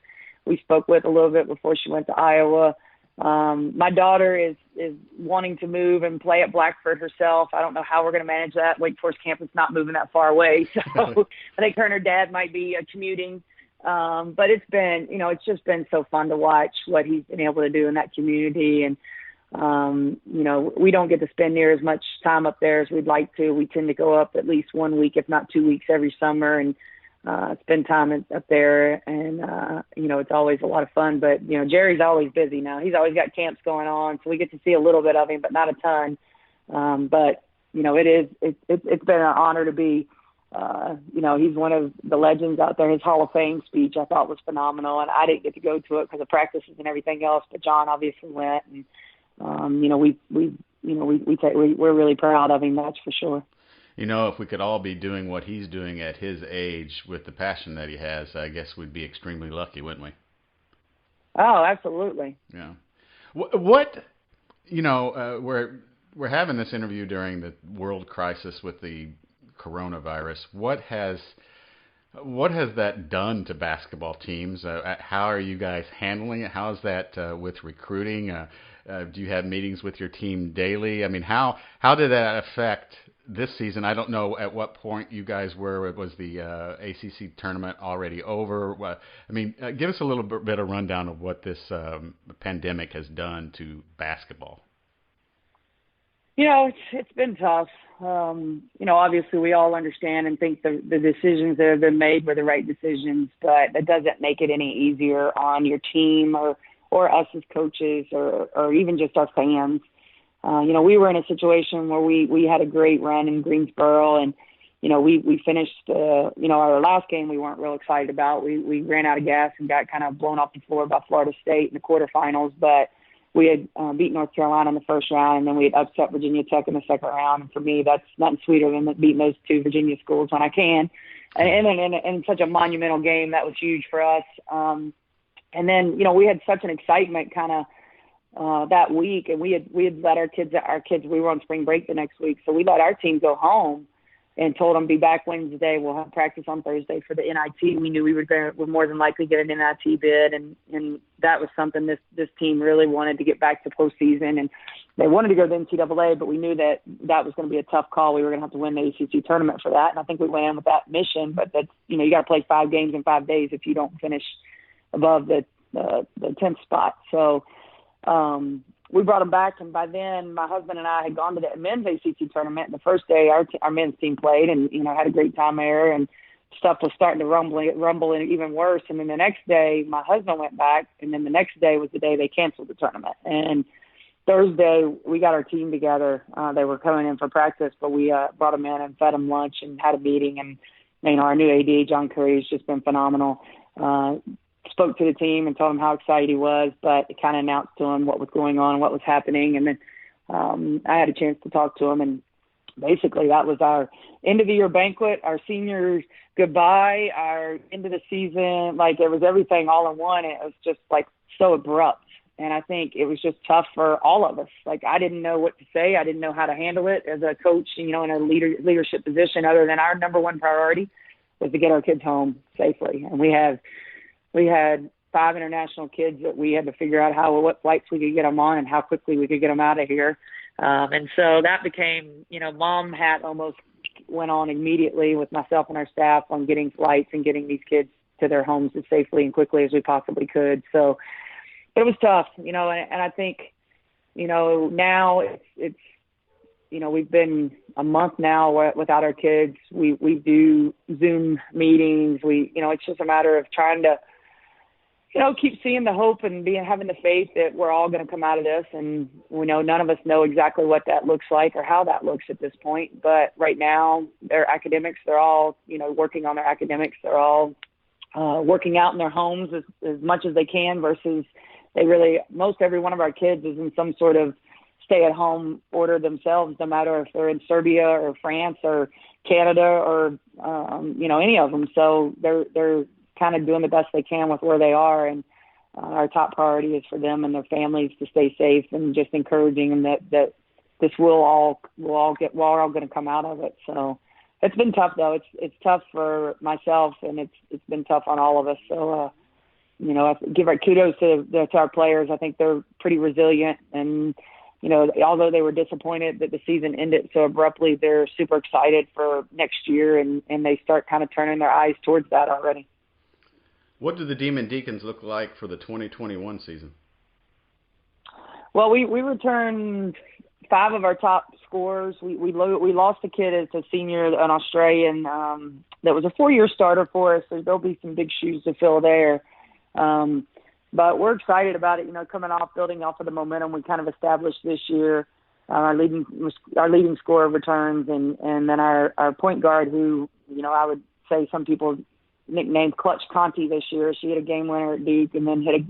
Speaker 4: we spoke with a little bit before she went to Iowa. My daughter is wanting to move and play at Blackford herself. I don't know how we're going to manage that. Wake Forest campus not moving that far away. So I think her and her dad might be commuting. But it's been, it's just been so fun to watch what he's been able to do in that community. And, we don't get to spend near as much time up there as we'd like to. We tend to go up at least 1 week, if not 2 weeks every summer, and spend time up there. And, it's always a lot of fun. But, Jerry's always busy now. He's always got camps going on, so we get to see a little bit of him, but not a ton. But, it's been an honor to be, he's one of the legends out there. His Hall of Fame speech I thought was phenomenal, and I didn't get to go to it because of practices and everything else, but John obviously went, and, we're really proud of him, that's for sure.
Speaker 3: If we could all be doing what he's doing at his age with the passion that he has, I guess we'd be extremely lucky, wouldn't we?
Speaker 4: Oh, absolutely.
Speaker 3: Yeah. What we're having this interview during the world crisis with the coronavirus. What has that done to basketball teams? How are you guys handling it? How's that with recruiting? Do you have meetings with your team daily? I mean, how did that affect this season? I don't know at what point you guys were. Was the ACC tournament already over? Give us a little bit of rundown of what this pandemic has done to basketball.
Speaker 4: It's been tough. Obviously we all understand and think the decisions that have been made were the right decisions, but that doesn't make it any easier on your team or us as coaches or even just our fans. We were in a situation where we had a great run in Greensboro, and, we finished, our last game we weren't real excited about. We ran out of gas and got kind of blown off the floor by Florida State in the quarterfinals, but we had beat North Carolina in the first round, and then we had upset Virginia Tech in the second round. And for me, that's nothing sweeter than beating those two Virginia schools when I can. And such a monumental game, that was huge for us. And then, we had such an excitement kind of that week, and we had let our kids, we were on spring break the next week, so we let our team go home and told them be back Wednesday. We'll have practice on Thursday for the NIT. We knew we would more than likely get an NIT bid, and that was something this team really wanted to get back to postseason, and they wanted to go to the NCAA, but we knew that was going to be a tough call. We were going to have to win the ACC tournament for that, and I think we went in with that mission. But that's, you got to play 5 games in 5 days if you don't finish above the 10th spot. So we brought them back, and by then my husband and I had gone to the men's ACC tournament. And the first day our men's team played, and had a great time there, and stuff was starting to rumble and even worse. And then the next day my husband went back, and then the next day was the day they canceled the tournament. And Thursday we got our team together. They were coming in for practice, but we brought them in and fed them lunch and had a meeting. And our new AD John Curry has just been phenomenal. Spoke to the team and told them how excited he was, but it kind of announced to him what was going on and what was happening. And then I had a chance to talk to him, and basically that was our end of the year banquet, our seniors goodbye, our end of the season. Like, it was everything all in one. It was just like so abrupt. And I think it was just tough for all of us. Like, I didn't know what to say. I didn't know how to handle it as a coach, in a leadership position, other than our number one priority was to get our kids home safely. And we had 5 international kids that we had to figure out what flights we could get them on and how quickly we could get them out of here. And so that became, mom hat almost went on immediately with myself and our staff on getting flights and getting these kids to their homes as safely and quickly as we possibly could. So it was tough, and I think, now it's we've been a month now without our kids. We do Zoom meetings. It's just a matter of trying to, keep seeing the hope and having the faith that we're all going to come out of this. And we know none of us know exactly what that looks like or how that looks at this point. But right now, their academics, they're all, working on their academics. They're all working out in their homes as much as they can versus most every one of our kids is in some sort of stay-at-home order themselves, no matter if they're in Serbia or France or Canada or, any of them. So they're kind of doing the best they can with where they are. And our top priority is for them and their families to stay safe, and just encouraging them that this we're all going to come out of it. So it's been tough though. It's tough for myself, and it's been tough on all of us. So, I give our kudos to our players. I think they're pretty resilient, and although they were disappointed that the season ended so abruptly, they're super excited for next year, and they start kind of turning their eyes towards that already.
Speaker 3: What do the Demon Deacons look like for the 2021 season?
Speaker 4: Well, we returned 5 of our top scorers. We lost a kid as a senior, an Australian, that was a 4-year starter for us, so there'll be some big shoes to fill there. But we're excited about it, coming off, building off of the momentum we kind of established this year. Our leading scorer returns, and then our point guard, who, I would say some people nicknamed Clutch Conti this year. She hit a game winner at Duke and then hit a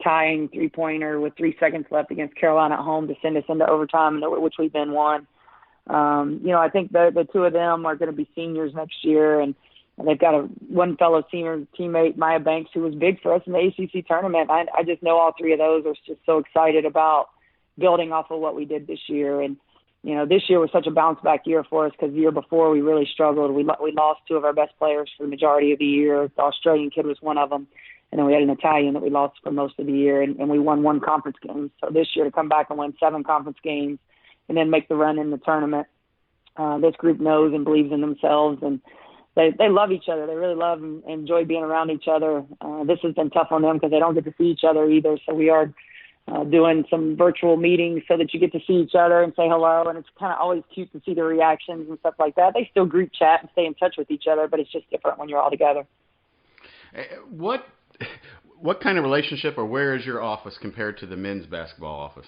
Speaker 4: tying 3-pointer with 3 seconds left against Carolina at home to send us into overtime, which we've been won. I think the 2 of them are going to be seniors next year, and they've got one fellow senior teammate, Maya Banks, who was big for us in the ACC tournament. I just know all 3 of those are just so excited about building off of what we did this year. And, this year was such a bounce-back year for us because the year before we really struggled. We lost 2 of our best players for the majority of the year. The Australian kid was one of them. And then we had an Italian that we lost for most of the year, and we won 1 conference game. So this year to come back and win 7 conference games and then make the run in the tournament, this group knows and believes in themselves, and they love each other. They really love and enjoy being around each other. This has been tough on them because they don't get to see each other either. So we are doing some virtual meetings so that you get to see each other and say hello, and it's kind of always cute to see their reactions and stuff like that. They still group chat and stay in touch with each other, but it's just different when you're all together.
Speaker 3: What kind of relationship, or where is your office compared to the men's basketball office?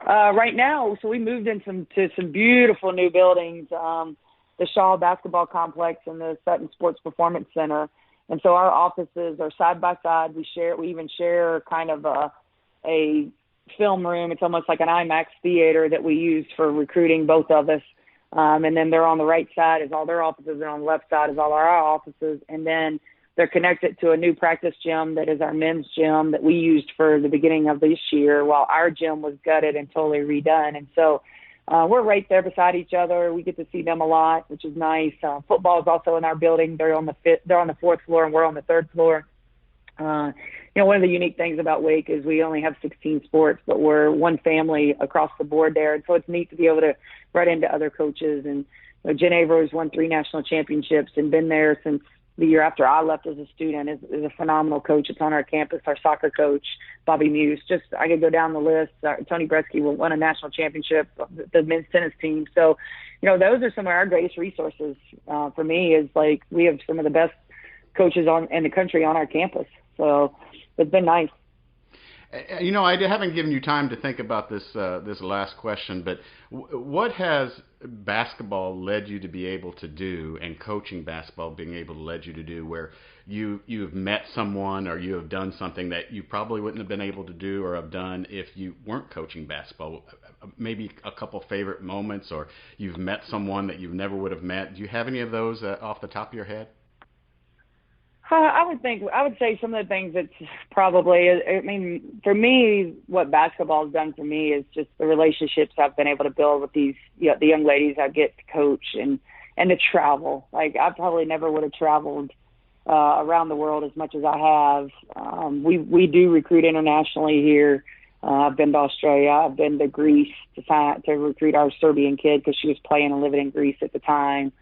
Speaker 4: Right now, so we moved into some beautiful new buildings, the Shaw Basketball Complex and the Sutton Sports Performance Center. And so our offices are side by side. We even share kind of a film room. It's almost like an IMAX theater that we use for recruiting, both of us. And then they're on the right side is all their offices, and on the left side is all our offices. And then they're connected to a new practice gym that is our men's gym that we used for the beginning of this year, while our gym was gutted and totally redone. And so we're right there beside each other. We get to see them a lot, which is nice. Football is also in our building. They're on the 4th floor, and we're on the 3rd floor. One of the unique things about Wake is we only have 16 sports, but we're one family across the board there. And so it's neat to be able to run into other coaches. And Jen Avery has won 3 national championships and been there since the year after I left as a student. Is a phenomenal coach. It's on our campus. Our soccer coach, Bobby Muse. I could go down the list. Tony Bresky won a national championship, the men's tennis team. So, those are some of our greatest resources. For me, is like we have some of the best coaches in the country on our campus. So it's been nice.
Speaker 3: I haven't given you time to think about this last question, but what has basketball led you to be able to do, and coaching basketball being able to lead you to do, where you've met someone or you have done something that you probably wouldn't have been able to do or have done if you weren't coaching basketball? Maybe a couple favorite moments, or you've met someone that you never would have met. Do you have any of those off the top of your head?
Speaker 4: I would say some of the things that's probably, for me, what basketball has done for me is just the relationships I've been able to build with these, the young ladies I get to coach and to travel. Like, I probably never would have traveled around the world as much as I have. We do recruit internationally here. I've been to Australia. I've been to Greece to recruit our Serbian kid because she was playing and living in Greece at the time.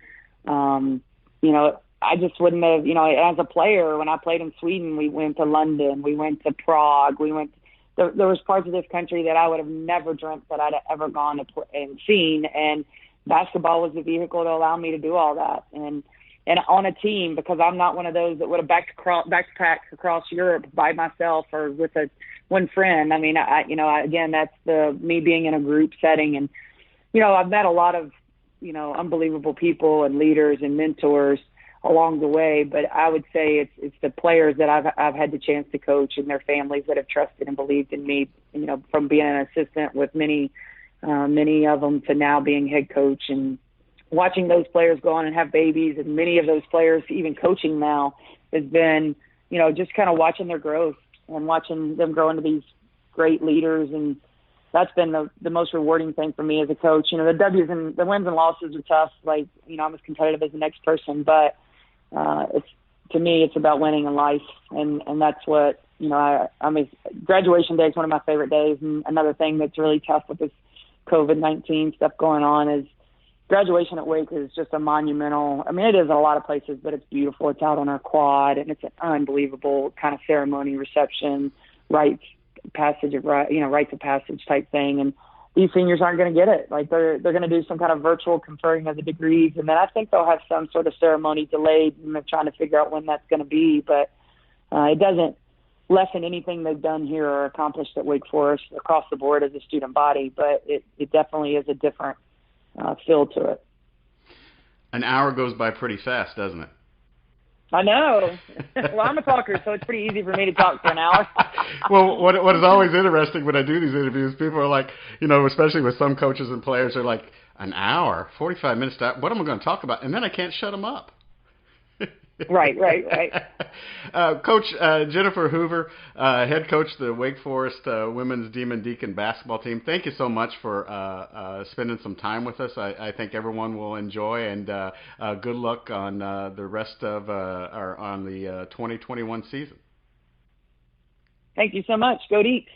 Speaker 4: I just wouldn't have, as a player, when I played in Sweden, we went to London, we went to Prague, there was parts of this country that I would have never dreamt that I'd have ever gone to and seen, and basketball was the vehicle to allow me to do all that. And on a team, because I'm not one of those that would have backpacked across Europe by myself or with one friend. Again, that's me being in a group setting, and, I've met a lot of, unbelievable people and leaders and mentors along the way, but I would say it's the players that I've had the chance to coach and their families that have trusted and believed in me, from being an assistant with many of them to now being head coach, and watching those players go on and have babies, and many of those players even coaching now has been, just kind of watching their growth and watching them grow into these great leaders. And that's been the most rewarding thing for me as a coach. The W's and the wins and losses are tough. I'm as competitive as the next person, but it's to me, it's about winning in life, and that's what, graduation day is one of my favorite days. And another thing that's really tough with this COVID-19 stuff going on is graduation at Wake is just a monumental. I mean, it is in a lot of places, but it's beautiful. It's out on our quad, and it's an unbelievable kind of ceremony, reception, rites of passage type thing. And these seniors aren't going to get it. Like they're going to do some kind of virtual conferring of the degrees, and then I think they'll have some sort of ceremony delayed, and they're trying to figure out when that's going to be. But it doesn't lessen anything they've done here or accomplished at Wake Forest across the board as a student body, but it definitely is a different feel to it.
Speaker 3: An hour goes by pretty fast, doesn't it?
Speaker 4: I know. Well, I'm a talker, so it's pretty easy for me to talk for an hour.
Speaker 3: Well, what is always interesting when I do these interviews, people are like, especially with some coaches and players, they're like, an hour, 45 minutes, what am I going to talk about? And then I can't shut them up.
Speaker 4: Right.
Speaker 3: Coach Jennifer Hoover, head coach of the Wake Forest women's Demon Deacon basketball team, thank you so much for spending some time with us. I think everyone will enjoy, and good luck on the rest of on the 2021 season.
Speaker 4: Thank you so much. Go Deacon.